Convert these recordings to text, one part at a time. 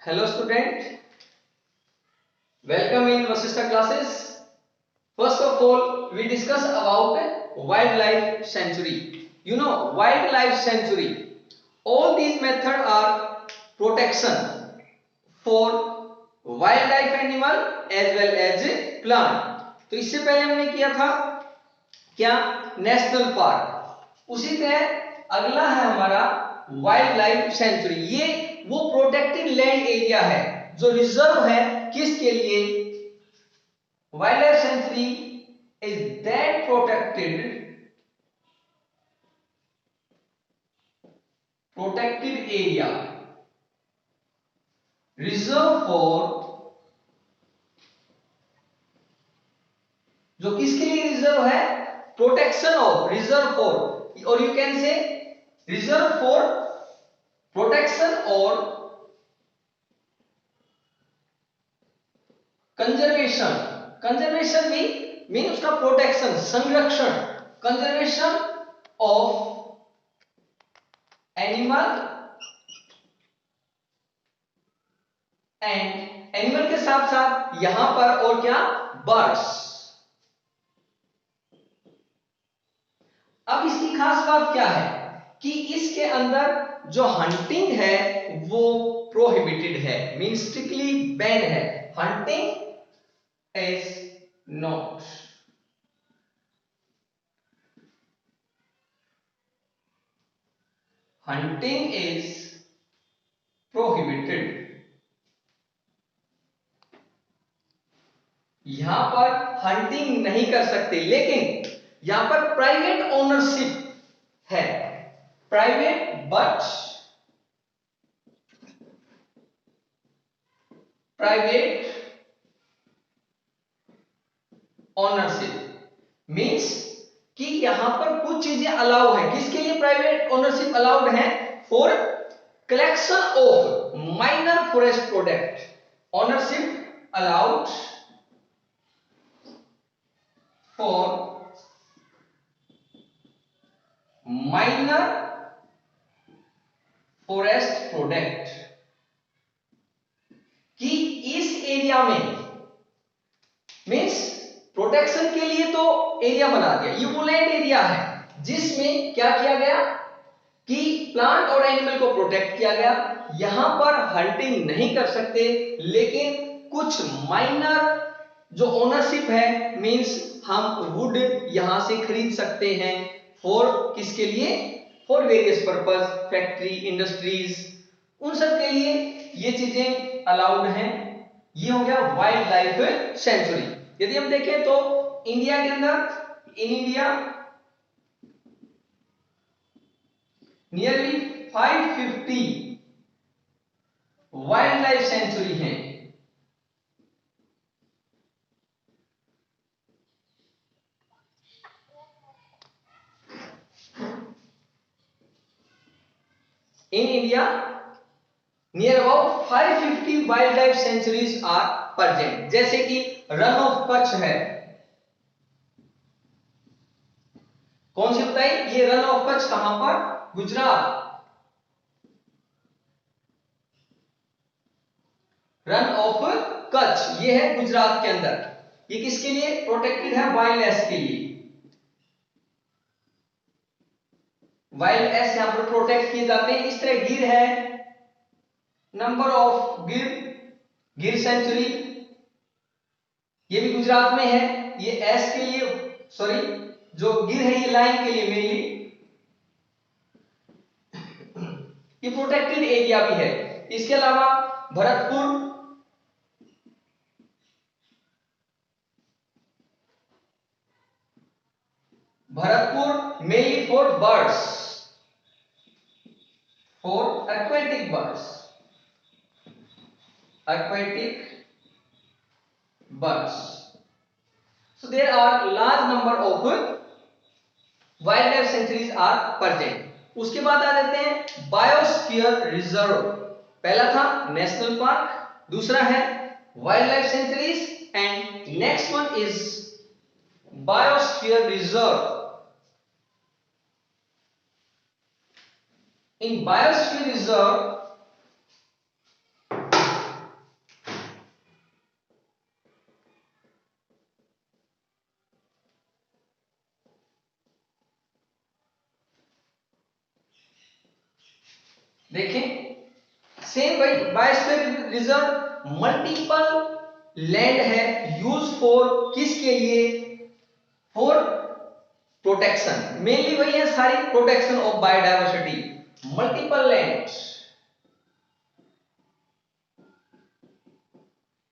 Hello student, welcome in Vasishtha classes. First of all, we discuss about wildlife sanctuary. You know, wildlife sanctuary. All these methods are protection for wildlife animal as well as plant. तो इससे पहले हमने किया था क्या, national park. उसी तरह अगला है हमारा वाइल्ड लाइफ सेंचुरी। ये वो प्रोटेक्टेड लैंड एरिया है जो रिजर्व है किसके लिए? Wild life sanctuary is that protected area reserve for, जो किसके लिए रिजर्व है? प्रोटेक्शन ऑफ, रिजर्व फॉर, और you can say reserve for protection और कंजर्वेशन। कंजर्वेशन भी मीन उसका प्रोटेक्शन, संरक्षण, conservation of animal and animal के साथ साथ यहां पर और क्या, बर्ड्स। अब इसकी खास बात क्या है कि इसके अंदर जो हंटिंग है वो प्रोहिबिटेड है, मीन स्ट्रिक्टली बैन है। Hunting is not, hunting is prohibited. यहां पर हंटिंग नहीं कर सकते, लेकिन यहां पर प्राइवेट ओनरशिप है, private but private ownership means कि यहां पर कुछ चीजें अलाउ है। किसके लिए प्राइवेट ओनरशिप अलाउड है? For collection of minor forest product, ownership allowed for minor forest product. कि इस एरिया में मींस प्रोटेक्शन के लिए तो एरिया बना दिया, ये वो लैंड एरिया है जिसमें क्या किया गया कि प्लांट और एनिमल को प्रोटेक्ट किया गया। यहां पर हंटिंग नहीं कर सकते, लेकिन कुछ माइनर जो ओनरशिप है मींस हम वुड यहां से खरीद सकते हैं फॉर किसके लिए? For various purpose, factory, industries, उन सब के लिए ये चीजें अलाउड हैं। ये हो गया वाइल्ड लाइफ सेंचुरी। यदि हम देखें तो इंडिया के अंदर, in India nearly 550 wild life sanctuary हैं। In India, near about 550 wildlife sanctuaries are present. जैसे कि रन ऑफ कच्छ है, कौन सी बताई? ये रन ऑफ कच्छ कहां पर? गुजरात। रन ऑफ कच्छ ये है गुजरात के अंदर। ये किसके लिए प्रोटेक्टेड है? वाइल्ड लाइफ के लिए। वाइल्ड लाइफ यहां पर प्रोटेक्ट किए जाते हैं। इस तरह गिर है, नंबर ऑफ गिर सेंचुरी, ये भी गुजरात में है। ये एस के लिए, सॉरी जो गिर है ये लाइन के लिए मेनली, ये प्रोटेक्टेड एरिया भी है। इसके अलावा Bharatpur, Bharatpur mainly for birds, for aquatic birds, aquatic birds. So there are large number of wildlife sanctuaries are present. उसके बाद आ जाते हैं बायोस्फीयर रिजर्व। पहला था नेशनल पार्क, दूसरा है wild life sanctuaries and next one is biosphere reserve. In biosphere reserve देखें same भाई, बायोस्फीयर रिजर्व मल्टीपल लैंड है, यूज फॉर किसके लिए, फॉर प्रोटेक्शन, मेनली वही है सारी, protection of biodiversity, multiple land,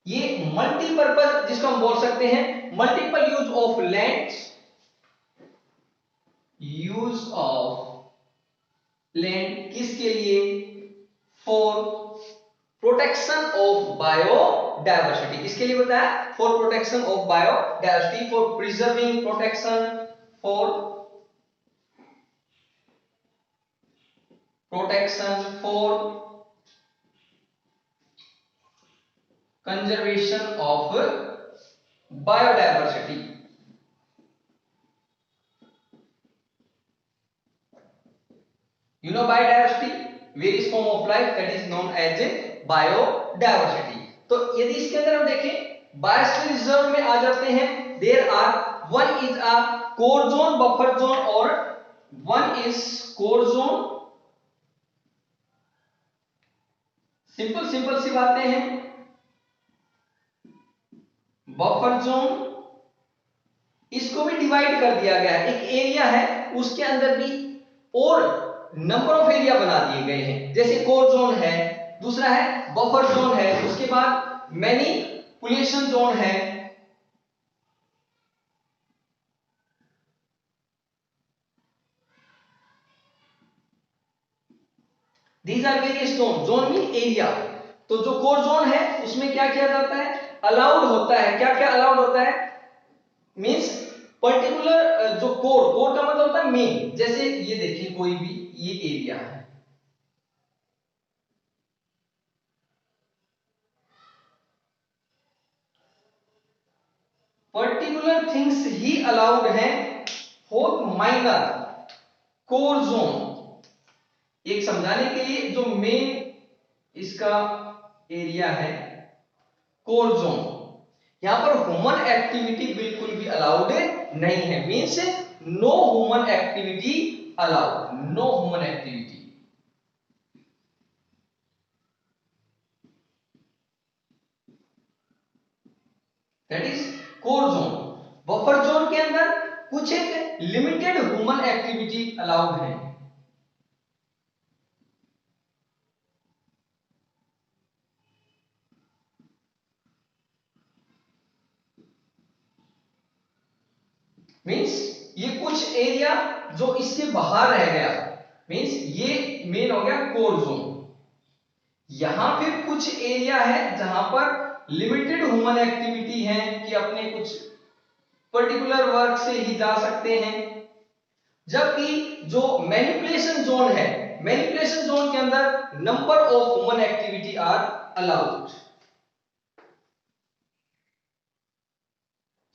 ये मल्टीपर्पज जिसको हम बोल सकते हैं, multiple use of land, use of land किसके लिए, फॉर प्रोटेक्शन ऑफ बायोडायवर्सिटी, किसके लिए बताया, for protection of biodiversity, for preserving, protection, for protection, for conservation of biodiversity, you know biodiversity, various form of life that is known as biodiversity। तो यदि इसके अंदर हम देखें बायोस्फीयर रिजर्व में आ जाते हैं, there are, one is a core zone, buffer zone, और one is core zone, simple simple सी बातें हैं, बफर जोन, इसको भी डिवाइड कर दिया गया है, एक एरिया है उसके अंदर भी और नंबर ऑफ एरिया बना दिए गए हैं, जैसे कोर जोन है, दूसरा है बफर जोन है, उसके बाद मैनिपुलेशन जोन है, these are various zone, zone mean area. तो जो कोर जोन है उसमें क्या किया जाता है, अलाउड होता है, क्या क्या अलाउड होता है, मींस पर्टिकुलर जो कोर, कोर का मतलब होता है मेन, जैसे ये देखिए कोई भी ये एरिया है, पर्टिकुलर थिंग्स ही अलाउड हैं फॉर माइनर कोर जोन। एक समझाने के लिए, जो मेन इसका एरिया है कोर जोन, यहां पर ह्यूमन एक्टिविटी बिल्कुल भी अलाउड नहीं है, means no human activity allowed, no human activity. That is core zone. Buffer zone के अंदर कुछ एक लिमिटेड ह्यूमन एक्टिविटी अलाउड है, मींस ये कुछ एरिया जो इसके बाहर रह गया, मींस ये मेन हो गया कोर जोन। यहां फिर कुछ एरिया है जहां पर लिमिटेड ह्यूमन एक्टिविटी है कि अपने कुछ पर्टिकुलर वर्क से ही जा सकते हैं, जबकि जो मैनिपुलेशन जोन है, मैनिपुलेशन जोन के अंदर number of human activity are allowed,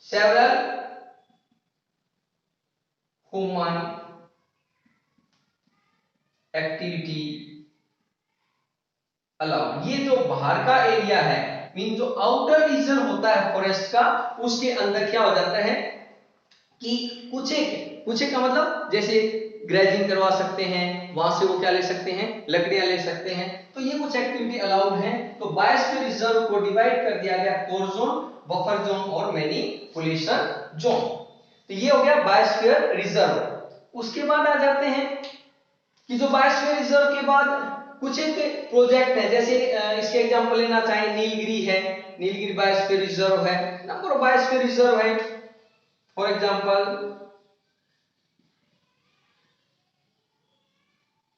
several human activity allowed. ये जो बाहर का एरिया है, मीन जो आउटर रीजन होता है फॉरेस्ट का, उसके अंदर क्या हो जाता है कि कुछ एक का मतलब जैसे ग्रेजिंग करवा सकते हैं, वहां से वो क्या ले सकते हैं, लकड़ियां ले सकते हैं, तो ये कुछ एक्टिविटी अलाउड है। तो बायोस्फीयर रिजर्व को डिवाइड कर दिया गया कोर जोन, बफर जोन और मैनिपुलेशन जोन। तो ये हो गया बायोस्फीयर रिजर्व। उसके बाद आ जाते हैं कि जो बायोस्फीयर रिजर्व के बाद कुछ एक प्रोजेक्ट है, जैसे इसके एग्जांपल लेना चाहे नीलगिरी है, नीलगिरी बायोस्फीयर रिजर्व है, नंबर ऑफ बायोस्फीयर रिजर्व है, for example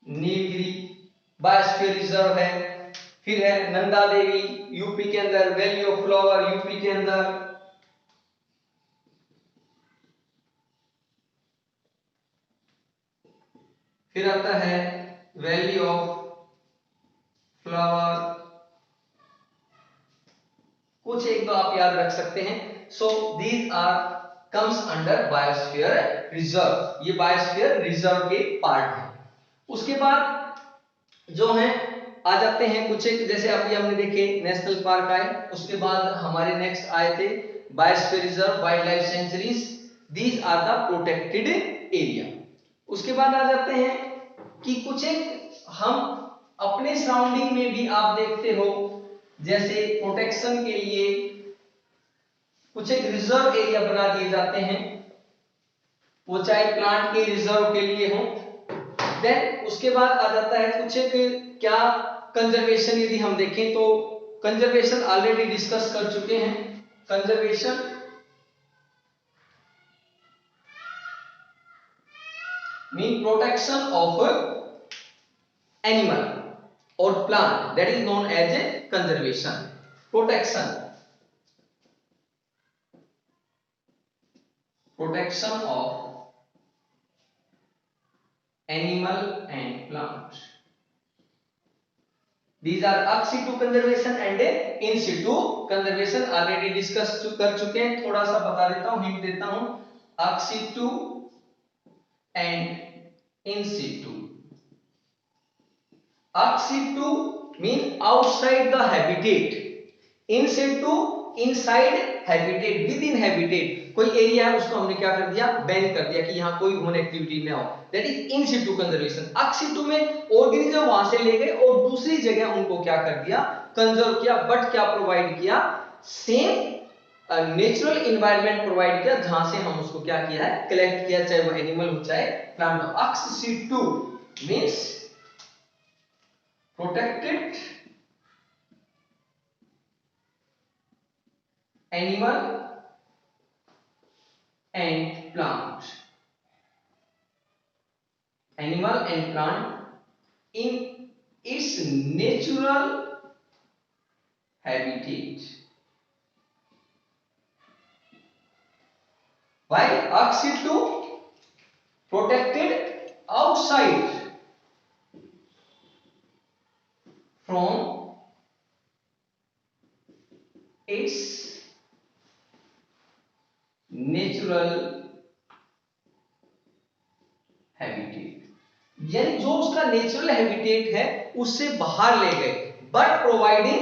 Nilgiri biosphere reserve है, फिर है नंदा देवी यूपी के अंदर, वैली ऑफ फ्लावर यूपी के अंदर, फिर आता है वैली ऑफ फ्लावर, कुछ एक दो आप याद रख सकते हैं। So these are comes under biosphere reserve, ये बायोस्फीयर रिजर्व के पार्ट है। उसके बाद जो है आ जाते हैं कुछ एक, जैसे अभी हमने देखे नेशनल पार्क आए, उसके बाद हमारे नेक्स्ट आए थे biosphere reserve, wildlife sanctuaries, these are the protected area. उसके बाद आ जाते हैं कि कुछ एक हम अपने सराउंडिंग में भी आप देखते हो जैसे प्रोटेक्शन के लिए कुछ एक रिजर्व एरिया बना दिए जाते हैं, वो चाहे प्लांट के रिजर्व के लिए हो। देन उसके बाद आ जाता है कुछ एक क्या कंजर्वेशन, यदि हम देखें तो कंजर्वेशन ऑलरेडी डिस्कस कर चुके हैं। Conservation mean protection of animal और plant, that is known as a conservation. Protection of animal and plant, these are ex situ conservation and in situ conservation, already discuss कर चुके हैं। थोड़ा सा बता देता हूं, हिंट देता हूं, ex situ and in situ। ex situ mean outside the habitat, in situ inside habitat, within habitat, कोई एरिया है उसको हमने क्या कर दिया, बैन कर दिया कि यहां कोई ह्यूमन एक्टिविटी ना हो, that is in Situ conservation. Ex situ में ऑर्गेनिज्म वहां से ले गए और दूसरी जगह उनको क्या कर दिया, कंजर्व किया, बट क्या प्रोवाइड किया, सेम नेचुरल एनवायरनमेंट प्रोवाइड किया जहां से हम उसको क्या किया है, कलेक्ट किया, चाहे वो एनिमल हो चाहे प्लांट हो। Ex situ means protected animal and plant, animal and plant in its natural habitat, while ex situ protected outside from its natural habitat, यानी जो उसका नेचुरल हैबिटेट है उससे बाहर ले गए, बट प्रोवाइडिंग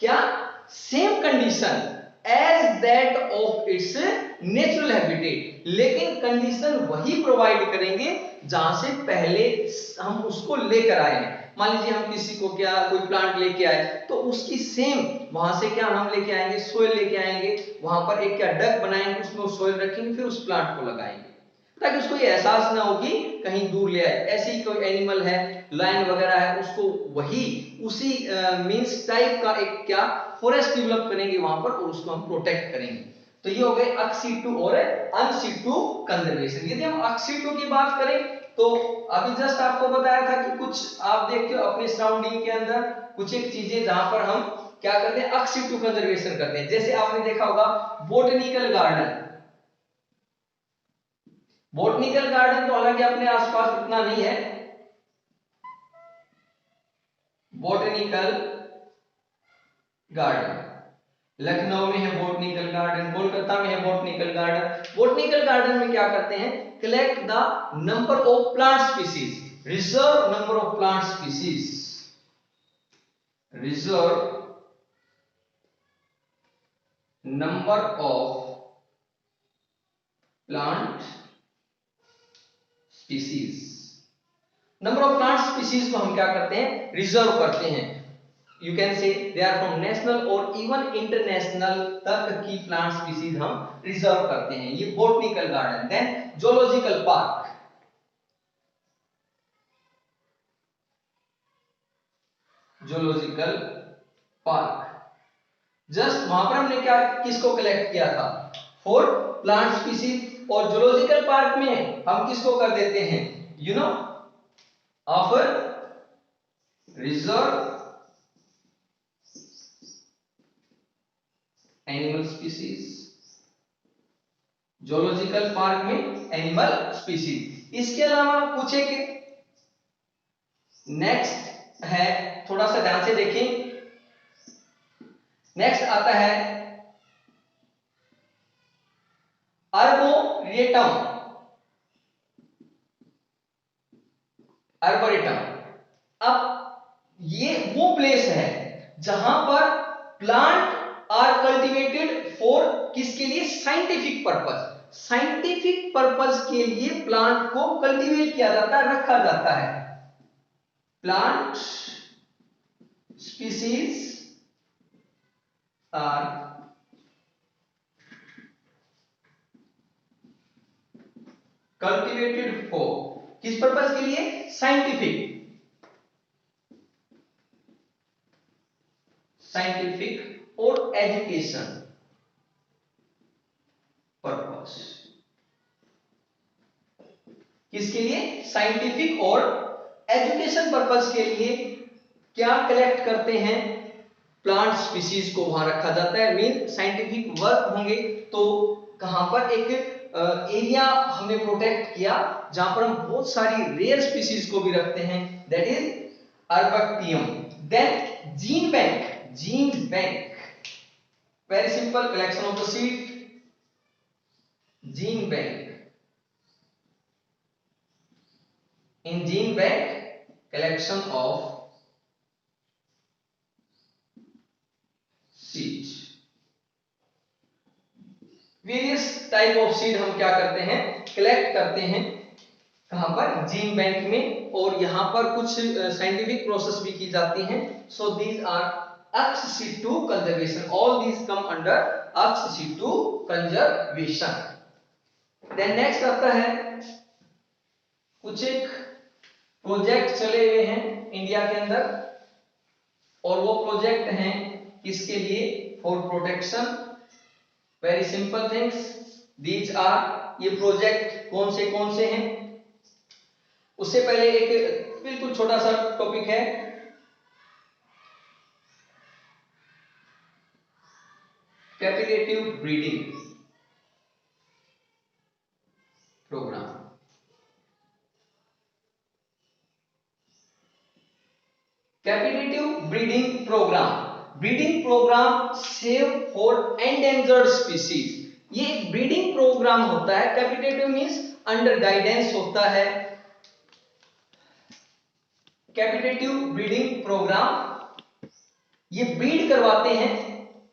क्या, same condition as that of its natural habitat, लेकिन कंडीशन वही प्रोवाइड करेंगे जहां से पहले हम उसको लेकर आए हैं। मान लीजिए हम किसी को क्या कोई प्लांट लेके आए तो उसकी सेम वहां से क्या हम लेके आएंगे, सोइल लेके आएंगे, वहां पर एक क्या डक बनाएंगे, उसमें सोइल रखेंगे, फिर उस प्लांट को लगाएंगे ताकि उसको ये एहसास ना हो कि कहीं दूर ले आए। ऐसे ही कोई एनिमल है, लायन वगैरह है, उसको वही उसी मींस टाइप का एक क्या फॉरेस्ट डेवलप करेंगे वहां पर और उसको हम प्रोटेक्ट करेंगे। तो ये हो गए ex situ और अन सिटू कंजर्वेशन। यदि हम ex situ की बात करें तो अभी जस्ट आपको बताया था कि कुछ आप देखते हो अपने सराउंडिंग के अंदर कुछ एक चीजें जहां पर हम क्या करते हैं, ex situ कंजर्वेशन करते हैं। जैसे आपने देखा होगा बोटनिकल गार्डन, बोटनिकल गार्डन तो हालांकि अपने आसपास इतना नहीं है, बोटनिकल गार्डन लखनऊ में है बोटनिकल गार्डन, कोलकाता में है बोटनिकल गार्डन। बोटनिकल गार्डन में क्या करते हैं, collect the number of plant species, reserve number of plant species, reserve number of plant species. Number of plant species को हम क्या करते हैं, रिजर्व करते हैं। You can say they are from national और even international तक की प्लांट स्पीसीज हम रिजर्व करते हैं, ये botanical garden. Then zoological park, zoological park just वहां पर हमने क्या किसको कलेक्ट किया था, फॉर प्लांट स्पीसीज। और जोलॉजिकल पार्क में हम किसको कर देते हैं, you know of reserve animal species, zoological park में एनिमल स्पीसीज। इसके अलावा कुछ एक नेक्स्ट है, थोड़ा सा ध्यान से देखें, नेक्स्ट आता है आर्बोरेटम, आर्बोरेटम। अब ये वो प्लेस है जहां पर प्लांट आर कल्टिवेटेड फॉर किसके लिए, साइंटिफिक पर्पस। साइंटिफिक पर्पस के लिए प्लांट को कल्टीवेट किया जाता है, रखा जाता है। Plant species are cultivated for, किस पर्पस के लिए? साइंटिफिक और एजुकेशन पर्पस। किसके लिए? साइंटिफिक और एजुकेशन पर्पस के लिए क्या कलेक्ट करते हैं? प्लांट स्पीसीज को वहां रखा जाता है। मीन साइंटिफिक वर्क होंगे तो कहां पर? एक एरिया हमने प्रोटेक्ट किया जहां पर हम बहुत सारी रेयर स्पीसीज को भी रखते हैं, that is arboretum. Then gene bank, very simple, collection of the seed, gene bank. In gene bank collection of seed, various type of seed हम क्या करते हैं? कलेक्ट करते हैं। कहां पर? जीन बैंक में। और यहां पर कुछ साइंटिफिक प्रोसेस भी की जाती हैं। So these are ex situ conservation, all these come under ex situ conservation. Then next आता है, कुछ एक प्रोजेक्ट चले हुए हैं इंडिया के अंदर, और वो प्रोजेक्ट हैं किसके लिए? For protection, very simple things, these are. ये प्रोजेक्ट कौन से हैं? उससे पहले एक बिल्कुल छोटा सा टॉपिक है, captive breeding programme. Captive breeding programme save for endangered species. ये ब्रीडिंग प्रोग्राम होता है। कैपिटेटिव मींस अंडर गाइडेंस होता है। कैपिटेटिव ब्रीडिंग प्रोग्राम ये ब्रीड करवाते हैं,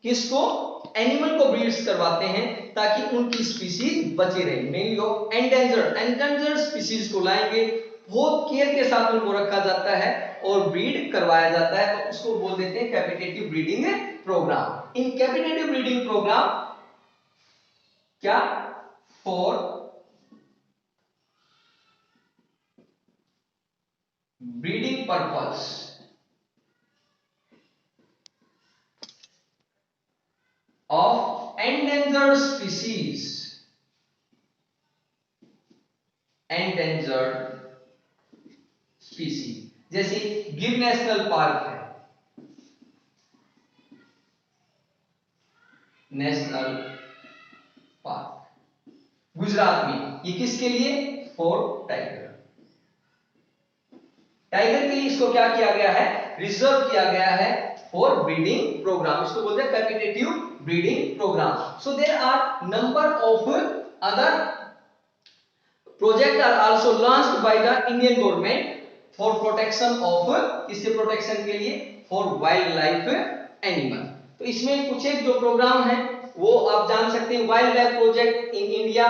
किसको? एनिमल को ब्रीड्स करवाते हैं ताकि उनकी स्पीसीज बची रहे। मेनली एंडेंजर्ड स्पीसीज को लाएंगे, बहुत केयर के साथ उनको रखा जाता है और ब्रीड करवाया जाता है, तो उसको बोल देते हैं कैपिटेटिव ब्रीडिंग प्रोग्राम। इन कैपिटेटिव ब्रीडिंग प्रोग्राम क्या? For breeding purpose of endangered species, जैसे गिर नेशनल पार्क है, नेशनल पार्क गुजरात में, ये किसके लिए? For tiger. टाइगर के लिए इसको क्या किया गया है? रिजर्व किया गया है फॉर ब्रीडिंग प्रोग्राम। इसको बोलते हैं captive breeding programme. So there are number of other project are also launched by the Indian government for protection of, किसके प्रोटेक्शन के लिए? For wildlife animal. तो इसमें कुछ एक जो प्रोग्राम है वो आप जान सकते हैं, wildlife project in India,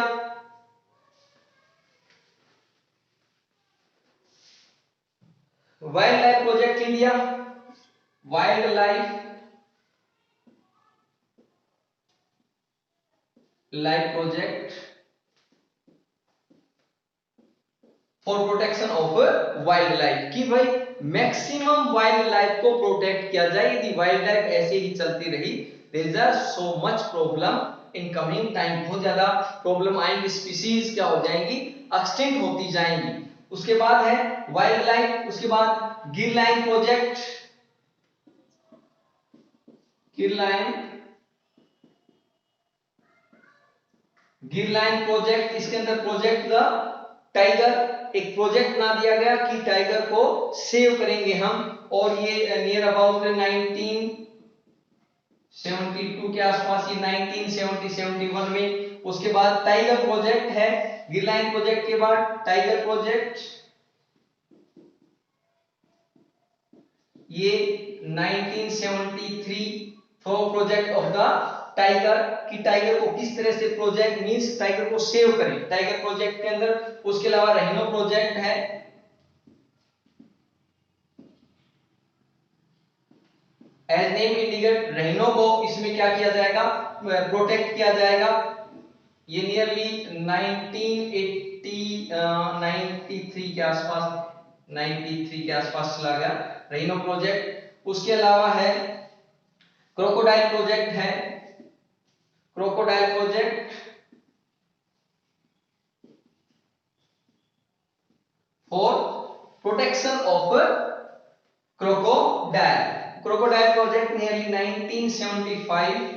wildlife project India, wildlife project for protection of wildlife, कि भाई मैक्सिमम वाइल्ड लाइफ को प्रोटेक्ट किया जाए। यदि वाइल्ड लाइफ ऐसे ही चलती रही, there is so much problem in coming time, बहुत ज्यादा प्रॉब्लम आएंगी, स्पीसीज क्या हो जाएंगी? एक्सटिंक्ट होती जाएंगी। उसके बाद है वाइल्ड लाइफ, उसके बाद गिर लाइन प्रोजेक्ट, गिर लाइन प्रोजेक्ट, इसके अंदर प्रोजेक्ट द टाइगर, एक प्रोजेक्ट बना दिया गया कि टाइगर को सेव करेंगे हम, और ये नियर अबाउट 1972 के आसपास, ये 1970-71 में। उसके बाद टाइगर प्रोजेक्ट है, गिर लाइन प्रोजेक्ट के बाद टाइगर प्रोजेक्ट, ये 1973 for project of the tiger, कि टाइगर को किस तरह से प्रोजेक्ट मींस टाइगर को सेव करें, टाइगर प्रोजेक्ट के अंदर। उसके अलावा रहीनो प्रोजेक्ट है, एज नेम इंडिकेट रहीनों को इसमें क्या किया जाएगा, प्रोटेक्ट किया जाएगा। ये नियरली 93 के आसपास चला गया रहीनो प्रोजेक्ट। उसके अलावा है क्रोकोडाइल प्रोजेक्ट है, crocodile project for protection of crocodile. Crocodile project nearly 1975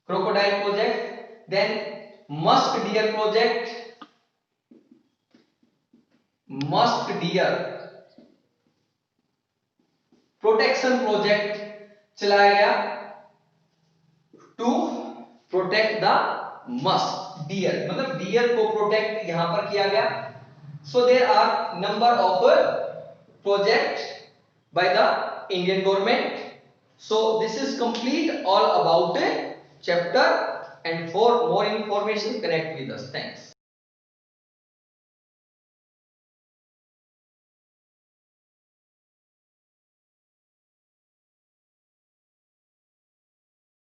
crocodile project, then musk deer project, musk deer protection project चलाया गया to protect the musk deer, मतलब डियर को प्रोटेक्ट यहां पर किया गया। So there are number of project by the Indian government. So this is complete all about a chapter, and for more information connect with us. Thanks.